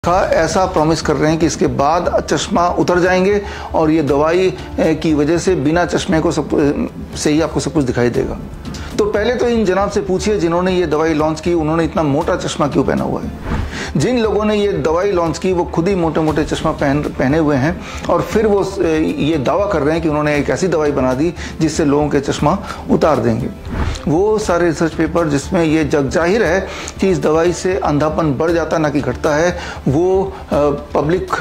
ऐसा प्रॉमिस कर रहे हैं कि इसके बाद चश्मा उतर जाएंगे और ये दवाई की वजह से बिना चश्मे को से ही आपको सब कुछ दिखाई देगा। तो पहले तो इन जनाब से पूछिए जिन्होंने ये दवाई लॉन्च की, उन्होंने इतना मोटा चश्मा क्यों पहना हुआ है। जिन लोगों ने ये दवाई लॉन्च की वो खुद ही मोटे मोटे चश्मा पहने हुए हैं और फिर वो ये दावा कर रहे हैं कि उन्होंने एक ऐसी दवाई बना दी जिससे लोगों के चश्मा उतार देंगे। वो सारे रिसर्च पेपर जिसमें ये जग जाहिर है कि इस दवाई से अंधापन बढ़ जाता ना कि घटता है, वो पब्लिक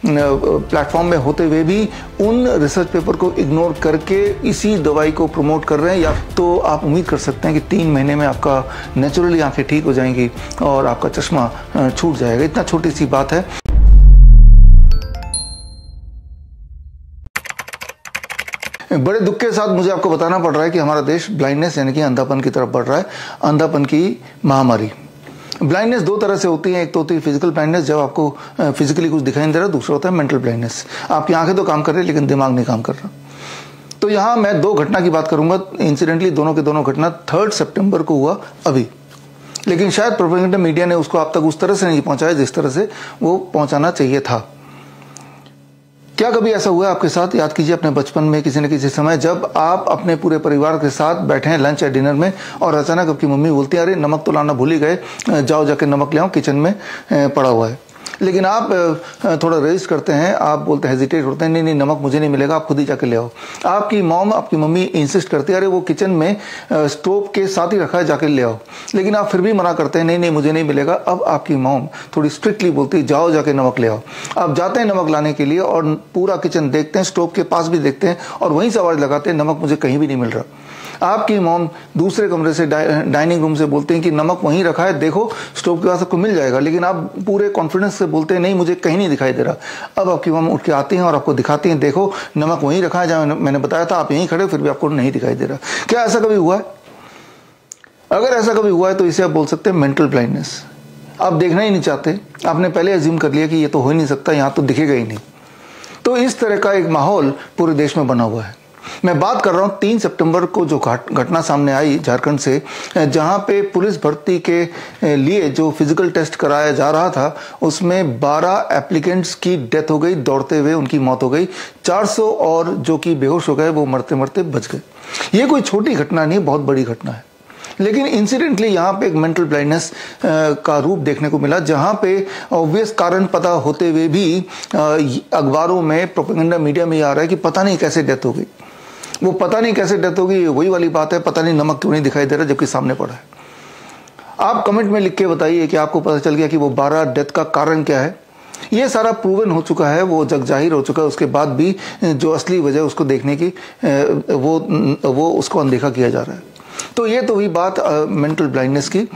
प्लेटफॉर्म में होते हुए भी उन रिसर्च पेपर को इग्नोर करके इसी दवाई को प्रमोट कर रहे हैं। या तो आप उम्मीद कर सकते हैं कि 3 महीने में आपका नेचुरली आंखें ठीक हो जाएंगी और आपका चश्मा छूट जाएगा। इतना छोटी सी बात है। बड़े दुख के साथ मुझे आपको बताना पड़ रहा है कि हमारा देश ब्लाइंडनेस यानी कि अंधापन की तरफ बढ़ रहा है। अंधापन की महामारी। ब्लाइंडनेस 2 तरह से होती है। एक तो होती है फिजिकल ब्लाइंडनेस, जब आपको फिजिकली कुछ दिखाई नहीं दे रहा। दूसरा होता है मेंटल ब्लाइंडनेस, आपकी आंखें तो काम कर रही है लेकिन दिमाग नहीं काम कर रहा। तो यहाँ मैं 2 घटना की बात करूंगा। इंसिडेंटली दोनों के दोनों घटना 3 सितंबर को हुआ अभी, लेकिन शायद प्रोपेगेंडा मीडिया ने उसको आप तक उस तरह से नहीं पहुंचाया जिस तरह से वो पहुंचाना चाहिए था। क्या कभी ऐसा हुआ आपके साथ? याद कीजिए अपने बचपन में किसी न किसी समय जब आप अपने पूरे परिवार के साथ बैठे हैं लंच या डिनर में और अचानक आपकी मम्मी बोलती है अरे नमक तो लाना भूल ही गए, जाओ जाके नमक ले आओ, किचन में पड़ा हुआ है। लेकिन आप थोड़ा रेजिस्ट करते हैं, आप बोलते हैं, हेजिटेट होते हैं, नहीं नहीं नमक मुझे नहीं मिलेगा, आप खुद ही जाके ले आओ। आपकी मम्मी इंसिस्ट करती है अरे वो किचन में स्टोव के साथ ही रखा है, जाके ले आओ। लेकिन आप फिर भी मना करते हैं, नहीं नहीं मुझे नहीं मिलेगा। अब आपकी मॉम थोड़ी स्ट्रिक्टली बोलती है जाओ जाके नमक ले आओ। आप जाते हैं नमक लाने के लिए और पूरा किचन देखते हैं, स्टोव के पास भी देखते हैं और वहीं से आवाज लगाते हैं नमक मुझे कहीं भी नहीं मिल रहा। आपकी मॉम दूसरे कमरे से डाइनिंग रूम से बोलते हैं कि नमक वहीं रखा है, देखो स्टोव के पास आपको मिल जाएगा। लेकिन आप पूरे कॉन्फिडेंस से बोलते हैं नहीं मुझे कहीं नहीं दिखाई दे रहा। अब आपकी मॉम उठ के आती हैं और आपको दिखाती हैं देखो नमक वहीं रखा है जहां मैंने बताया था, आप यहीं खड़े फिर भी आपको नहीं दिखाई दे रहा। क्या ऐसा कभी हुआ है? अगर ऐसा कभी हुआ है तो इसे आप बोल सकते हैं मेंटल ब्लाइंडनेस। आप देखना ही नहीं चाहते, आपने पहले अज्यूम कर लिया कि ये तो हो ही नहीं सकता, यहां तो दिखेगा ही नहीं। तो इस तरह का एक माहौल पूरे देश में बना हुआ है। मैं बात कर रहा हूं 3 सितंबर को जो घटना सामने आई झारखंड से, जहां पे पुलिस भर्ती के लिए जो फिजिकल टेस्ट कराया जा रहा था उसमें 12 एप्लीकेंट्स की डेथ हो गई, दौड़ते हुए उनकी मौत हो गई। 400 और जो कि बेहोश हो गए वो मरते मरते बच गए। ये कोई छोटी घटना नहीं, बहुत बड़ी घटना है। लेकिन इंसिडेंटली यहाँ पे एक मेंटल ब्लाइंडनेस का रूप देखने को मिला, जहाँ पे ऑब्वियस कारण पता होते हुए भी अखबारों में प्रोपेगेंडा मीडिया में ये आ रहा है कि पता नहीं कैसे डेथ हो गई। वो पता नहीं कैसे डेथ होगी, वही वाली बात है, पता नहीं नमक क्यों नहीं दिखाई दे रहा जबकि सामने पड़ा है। आप कमेंट में लिख के बताइए कि आपको पता चल गया कि वो 12 डेथ का कारण क्या है। ये सारा प्रूवन हो चुका है, वो जग जाहिर हो चुका है। उसके बाद भी जो असली वजह उसको देखने की वो उसको अनदेखा किया जा रहा है। तो ये तो हुई बात मेंटल ब्लाइंडनेस की।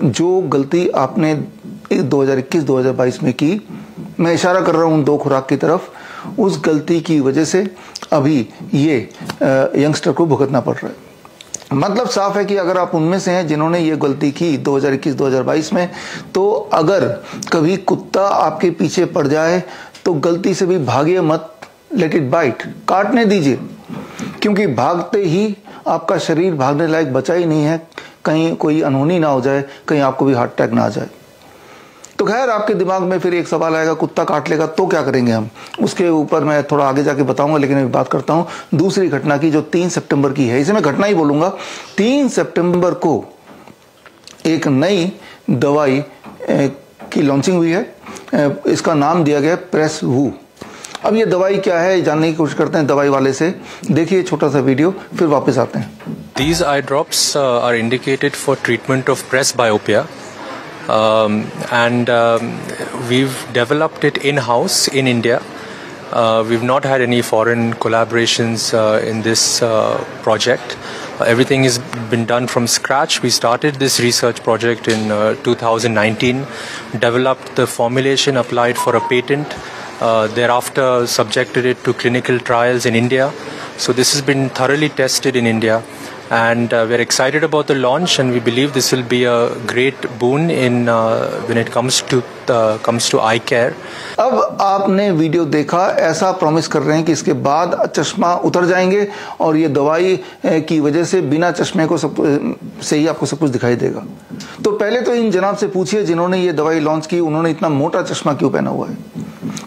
जो गलती आपने 2021-2022 में की, मैं इशारा कर रहा हूं 2 खुराक की तरफ, उस गलती की वजह से अभी ये यंगस्टर को भुगतना पड़ रहा है। मतलब साफ है कि अगर आप उनमें से हैं जिन्होंने ये गलती की 2021-2022 में, तो अगर कभी कुत्ता आपके पीछे पड़ जाए तो गलती से भी भागिए मत, लेट इट बाइट, काटने दीजिए। क्योंकि भागते ही आपका शरीर भागने लायक बचा ही नहीं है, कहीं कोई अनहोनी ना हो जाए, कहीं आपको भी हार्ट अटैक ना आ जाए। तो खैर आपके दिमाग में फिर एक सवाल आएगा, कुत्ता काट लेगा तो क्या करेंगे हम? उसके ऊपर मैं थोड़ा आगे जाके बताऊंगा, लेकिन अभी बात करता हूं दूसरी घटना की जो 3 सितंबर की है। इसे मैं घटना ही बोलूंगा। 3 सितंबर को एक नई दवाई की लॉन्चिंग हुई है। इसका नाम दिया गया प्रेसवू। अब ये दवाई क्या है जानने की कोशिश करते हैं दवाई वाले से। देखिए छोटा सा वीडियो, फिर वापस आते हैं। These eye drops are indicated for treatment of presbyopia. We've developed it in-house in India. We've not had any foreign collaborations in this project. Everything has been done from scratch. We started this research project in 2019, developed the formulation, applied for a patent, thereafter subjected it to clinical trials in India. So this has been thoroughly tested in India. and we're excited about the launch, and we believe this will be a great boon in when it comes to eye care. अब आपने video देखा, ऐसा promise कर रहे हैं कि इसके बाद चश्मा उतर जाएंगे और ये दवाई की वजह से बिना चश्मे को से ही आपको सब कुछ दिखाई देगा। तो पहले तो इन जनाब से पूछिए जिन्होंने ये दवाई लॉन्च की, उन्होंने इतना मोटा चश्मा क्यों पहना हुआ है?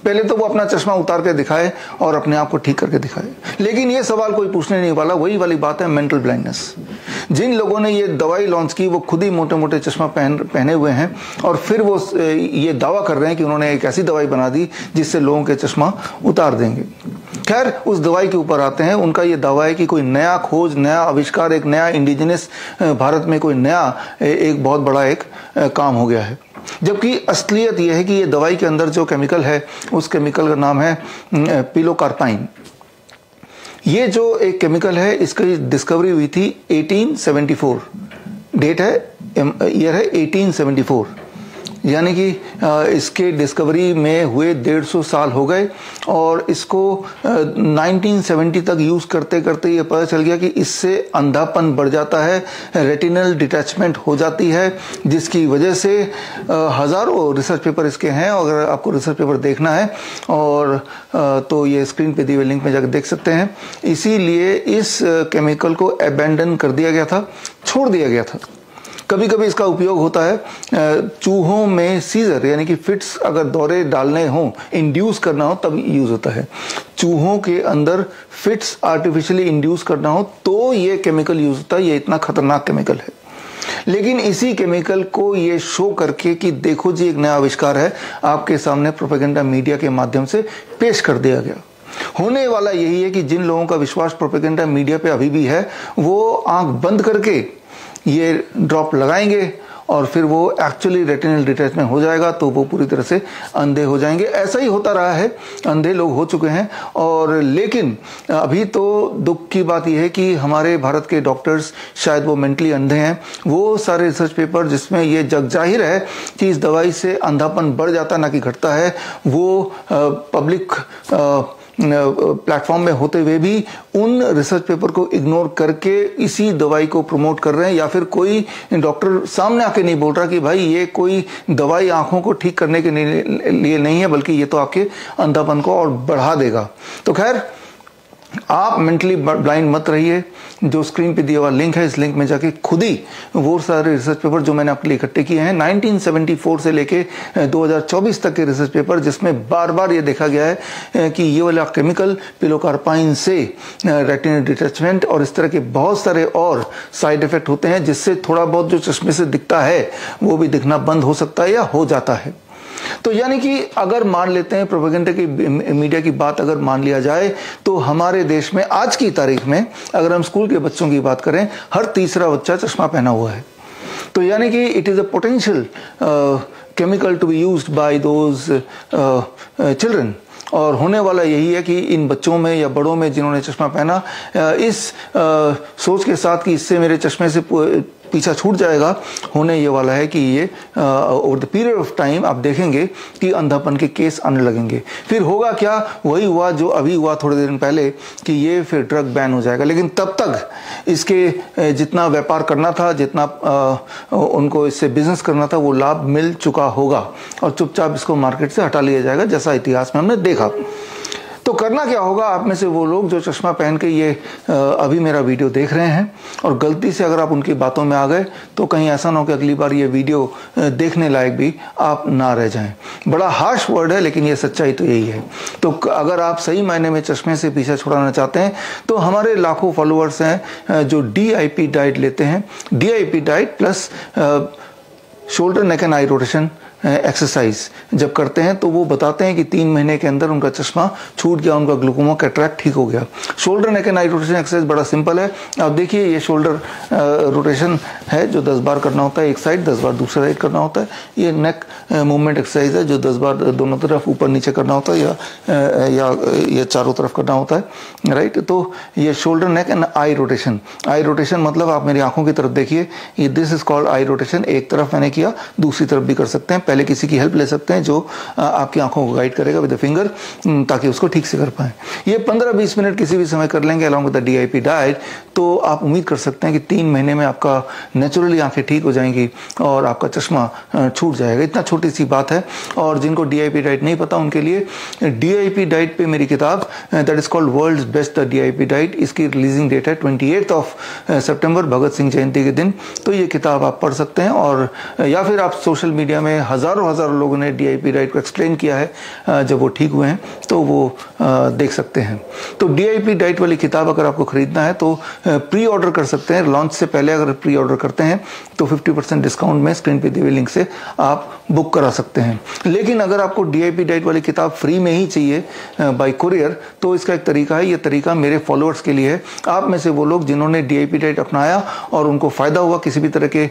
पहले तो वो अपना चश्मा उतार के दिखाए और अपने आप को ठीक करके दिखाए। लेकिन ये सवाल कोई पूछने नहीं वाला। वही वाली बात है मेंटल ब्लाइंडनेस। जिन लोगों ने ये दवाई लॉन्च की वो खुद ही मोटे मोटे चश्मा पहने हुए हैं और फिर वो ये दावा कर रहे हैं कि उन्होंने एक ऐसी दवाई बना दी जिससे लोगों के चश्मा उतार देंगे। खैर, उस दवाई के ऊपर आते हैं। उनका ये दावा है कि कोई नया खोज, नया आविष्कार, एक नया इंडिजिनस भारत में कोई नया एक बहुत बड़ा एक काम हो गया है। जबकि असलियत यह है कि ये दवाई के अंदर जो केमिकल है उस केमिकल का नाम है पिलोकार्पाइन। ये जो एक केमिकल है इसकी डिस्कवरी हुई थी 1874। डेट है, ईयर है 1874, यानी कि इसके डिस्कवरी में हुए 150 साल हो गए और इसको 1970 तक यूज करते करते ये पता चल गया कि इससे अंधापन बढ़ जाता है, रेटिनल डिटैचमेंट हो जाती है, जिसकी वजह से हजारों रिसर्च पेपर इसके हैं। अगर आपको रिसर्च पेपर देखना है और तो ये स्क्रीन पे दिए हुए लिंक में जाकर देख सकते हैं। इसीलिए इस केमिकल को अबैंडन कर दिया गया था, छोड़ दिया गया था। कभी कभी इसका उपयोग होता है चूहों में सीजर यानी कि फिट्स अगर दौरे डालने हो, इंड्यूस करना हो, तब यूज होता है। चूहों के अंदर फिट्स आर्टिफिशियली इंड्यूस करना हो तो ये केमिकल यूज होता है। ये इतना खतरनाक केमिकल है। लेकिन इसी केमिकल को ये शो करके कि देखो जी एक नया आविष्कार है, आपके सामने प्रोपेगेंडा मीडिया के माध्यम से पेश कर दिया गया। होने वाला यही है कि जिन लोगों का विश्वास प्रोपेगेंडा मीडिया पे अभी भी है वो आंख बंद करके ये ड्रॉप लगाएंगे और फिर वो एक्चुअली रेटिनल डिटैचमेंट हो जाएगा तो वो पूरी तरह से अंधे हो जाएंगे। ऐसा ही होता रहा है, अंधे लोग हो चुके हैं। और लेकिन अभी तो दुख की बात यह है कि हमारे भारत के डॉक्टर्स शायद वो मेंटली अंधे हैं। वो सारे रिसर्च पेपर जिसमें ये जग जाहिर है कि इस दवाई से अंधापन बढ़ जाता ना कि घटता है, वो पब्लिक प्लेटफॉर्म में होते हुए भी उन रिसर्च पेपर को इग्नोर करके इसी दवाई को प्रमोट कर रहे हैं। या फिर कोई डॉक्टर सामने आके नहीं बोल रहा कि भाई ये कोई दवाई आंखों को ठीक करने के लिए नहीं है, बल्कि ये तो आपके अंधापन को और बढ़ा देगा। तो खैर, आप मेंटली ब्लाइंड मत रहिए। जो स्क्रीन पे दिया हुआ लिंक है, इस लिंक में जाके खुद ही वो सारे रिसर्च पेपर जो मैंने आपके लिए इकट्ठे किए हैं 1974 से लेके 2024 तक के रिसर्च पेपर, जिसमें बार बार ये देखा गया है कि ये वाला केमिकल पिलोकार्पाइन से रेटिनल डिटैचमेंट और इस तरह के बहुत सारे और साइड इफेक्ट होते हैं, जिससे थोड़ा बहुत जो चश्मे से दिखता है वो भी दिखना बंद हो सकता है या हो जाता है। तो यानी कि अगर मान लेते हैं प्रोपेगेंडा की मीडिया की बात अगर मान लिया जाए तो हमारे देश में आज की तारीख में अगर हम स्कूल के बच्चों की बात करें, हर तीसरा बच्चा चश्मा पहना हुआ है। तो यानी कि it is a potential chemical to be used by those children. और होने वाला यही है कि इन बच्चों में या बड़ों में जिन्होंने चश्मा पहना, इस सोच के साथ कि इससे मेरे चश्मे से पीछा छूट जाएगा, होने ये वाला है कि ये over the period of time आप देखेंगे कि अंधापन के केस आने लगेंगे। फिर होगा क्या, वही हुआ जो अभी हुआ थोड़े दिन पहले कि ये फिर ड्रग बैन हो जाएगा। लेकिन तब तक इसके जितना व्यापार करना था, जितना उनको इससे बिजनेस करना था, वो लाभ मिल चुका होगा और चुपचाप इसको मार्केट से हटा लिया जाएगा, जैसा इतिहास में हमने देखा। तो करना क्या होगा, आप में से वो लोग जो चश्मा पहन के ये अभी मेरा वीडियो देख रहे हैं और गलती से अगर आप उनकी बातों में आ गए तो कहीं ऐसा ना हो कि अगली बार ये वीडियो देखने लायक भी आप ना रह जाएं। बड़ा हार्श वर्ड है लेकिन ये सच्चाई तो यही है। तो अगर आप सही मायने में चश्मे से पीछा छुड़ाना चाहते हैं तो हमारे लाखों फॉलोअर्स हैं जो DIP डाइट लेते हैं। DIP diet plus shoulder neck and I rotation exercise जब करते हैं तो वो बताते हैं कि 3 महीने के अंदर उनका चश्मा छूट गया, उनका ग्लूकोमा कैटरैक्ट ठीक हो गया। Shoulder neck and I rotation exercise बड़ा सिंपल है। आप देखिए, ये शोल्डर रोटेशन है जो 10 बार करना होता है एक साइड, 10 बार दूसरा साइड करना होता है। ये नेक मूवमेंट एक्सरसाइज है जो 10 बार दोनों तरफ ऊपर नीचे करना होता है या ये चारों तरफ करना होता है, राइट। तो ये shoulder neck and I rotation, I rotation मतलब आप मेरी आंखों की तरफ देखिए, ये this is called I rotation. एक तरफ मैंने किया, दूसरी तरफ भी कर सकते हैं। पहले किसी की हेल्प ले सकते हैं जो आपकी आंखों को गाइड करेगा विद द फिंगर, ताकि उसको ठीक से कर पाएं। ये 15-20 मिनट किसी भी समय कर लेंगे along with the DIP diet, तो आप उम्मीद कर सकते हैं कि 3 महीने में आपका नेचुरली आंखें ठीक हो जाएंगी और आपका चश्मा छूट जाएगा। इतना छोटी सी बात है। और जिनको DIP डाइट नहीं पता उनके लिए DIP डाइट पे मेरी किताब that is called world's best the DIP diet, इसकी रिलीजिंग डेट है 28 सितंबर, भगत सिंह जयंती के दिन। तो ये किताब आप पढ़ सकते हैं, और या फिर आप सोशल मीडिया में हजारों लोगों ने DIP डाइट को एक्सप्लेन किया है जब वो ठीक हुए हैं, तो वो देख सकते हैं। तो DIP डाइट वाली किताब अगर आपको खरीदना है तो प्री ऑर्डर कर सकते हैं। लॉन्च से पहले अगर प्री ऑर्डर करते हैं तो 50% डिस्काउंट में स्क्रीन पे दिए हुए लिंक से आप बुक करा सकते हैं। लेकिन अगर आपको DIP डाइट वाली किताब फ्री में ही चाहिए बाय कुरियर, तो इसका एक तरीका है। ये तरीका मेरे फॉलोअर्स के लिए है। आप में से वो लोग जिन्होंने DIP डाइट अपनाया और उनको फायदा हुआ, किसी भी तरह के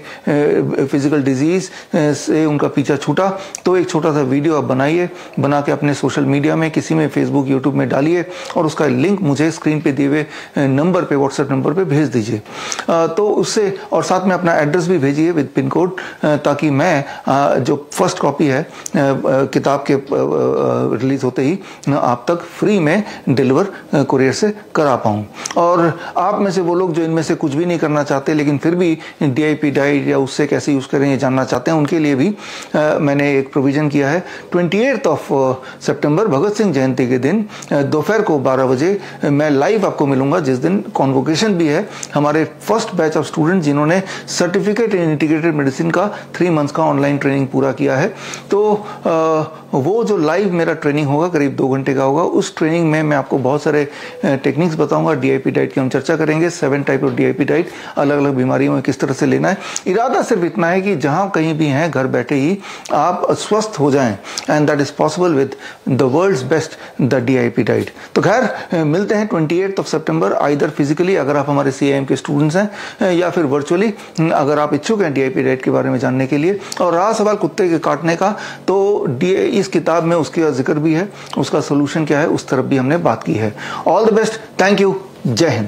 फिजिकल डिजीज से उनका पीछा छूटा, तो एक छोटा सा वीडियो आप बनाइए, बना के अपने सोशल मीडिया में, किसी में फेसबुक यूट्यूब में डालिए और उसका लिंक मुझे स्क्रीन पे दिए हुए नंबर पे, व्हाट्सएप नंबर पे भेज दीजिए। तो उससे, और साथ में अपना एड्रेस भी भेजिए विद पिन कोड, ताकि मैं जो फर्स्ट कॉपी है किताब के रिलीज होते ही आप तक फ्री में डिलीवर कुरियर से करा पाऊँ। और आप में से वो लोग जो इनमें से कुछ भी नहीं करना चाहते लेकिन फिर भी DIP डाइट या उससे कैसे यूज करें ये जानना चाहते हैं, उनके लिए भी मैंने एक प्रोविजन किया है। 28 सितंबर भगत सिंह जयंती के दिन दोपहर को 12 बजे मैं लाइव आपको मिलूंगा, जिस दिन कॉन्वोकेशन भी है। हमारे फर्स्ट बैच ऑफ स्टूडेंट जिन्होंने सर्टिफिकेट इन इंटीग्रेटेड मेडिसिन का 3 मंथ्स का ऑनलाइन ट्रेनिंग पूरा किया है, तो वो जो लाइव मेरा ट्रेनिंग होगा करीब 2 घंटे का होगा। उस ट्रेनिंग में मैं आपको बहुत सारे टेक्निक्स बताऊंगा। DIP डाइट की हम चर्चा करेंगे, 7 टाइप ऑफ DIP डाइट, अलग अलग बीमारियों में किस तरह से लेना है। इरादा सिर्फ इतना है कि जहां कहीं भी हैं घर बैठे ही आप स्वस्थ हो जाएं, and that is possible with the world's best the DIP diet. तो खैर मिलते हैं 28 सितंबर, आइदर फिजिकली अगर आप हमारे CIM के स्टूडेंट्स हैं, या फिर वर्चुअली अगर आप इच्छुक हैं DIP डाइट के बारे में जानने के लिए। और रहा सवाल कुत्ते के काटने का, तो इस किताब में उसका जिक्र भी है, उसका सोल्यूशन क्या है उस तरफ भी हमने बात की है। All the best, thank you, जय हिंद।